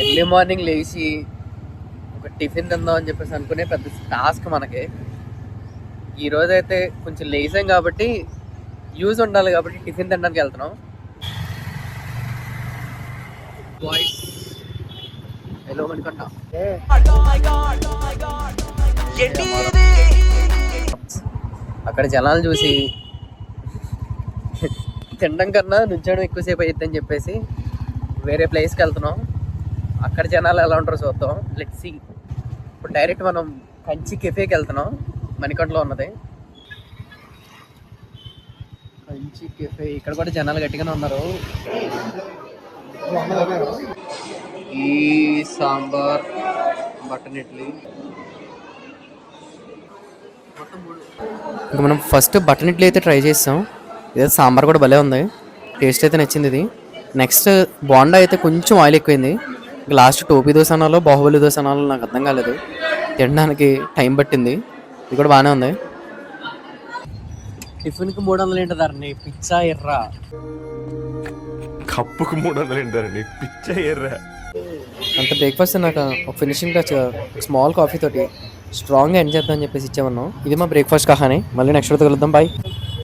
Early morning లేచి ఒక tiffin తిందాం అని చెప్పేసి అనుకునే పెద్ద టాస్క్ మనకి. ఈరోజు అయితే కొంచెం లేసాం కాబట్టి యూజ్ ఉండాలి కాబట్టి టిఫిన్ తినడానికి వెళ్తున్నాం. Boys hello Manikanta. అక్కడ జనాలు చూసి తినడం కన్నా నుంచడం ఎక్కువసేపు అయ్యిద్ది అని చెప్పేసి వేరే ప్లేస్కి వెళ్తున్నాం. అక్కడ జనాలు ఎలా ఉంటారో చూద్దాం. Let's see. ఇప్పుడు డైరెక్ట్ మనం కంచి కెఫేకి వెళ్తున్నాం, మణికంఠలో ఉన్నది కంచి కెఫే. ఇక్కడ కూడా జనాలు గట్టిగానే ఉన్నారు. ఈ సాంబార్, మటన్ ఇడ్లీ. ఇంకా మనం ఫస్ట్ బటన్ ఇడ్లీ అయితే ట్రై చేసాం. ఇదే సాంబార్ కూడా భలే ఉంది, టేస్ట్ అయితే నచ్చింది ఇది. నెక్స్ట్ బోండా అయితే కొంచెం ఆయిల్ ఎక్కువైంది. ఇంకా లాస్ట్ టోపీ దోశ అనాలో బాహుబలి దోశ అనాలో నాకు అర్థం కాలేదు, తినడానికి టైం పట్టింది. ఇది కూడా బాగానే ఉంది. టిఫిన్కి 300 ఏంటి ధరని? పిచ్చా ఎర్రా కప్పుకు 300 ఏంటారండి? పిచ్చ ఎర్రా. అంత బ్రేక్ఫాస్ట్ నాకు ఒక ఫినిషింగ్ టచ్ స్మాల్ కాఫీ తోటి స్ట్రాంగ్గా ఎండ్ చేద్దాం అని చెప్పేసి ఇచ్చామన్నాం. ఇది మా బ్రేక్ఫాస్ట్ కహాని. మళ్ళీ నెక్స్ట్ రోజు కలుద్దాం. బాయ్.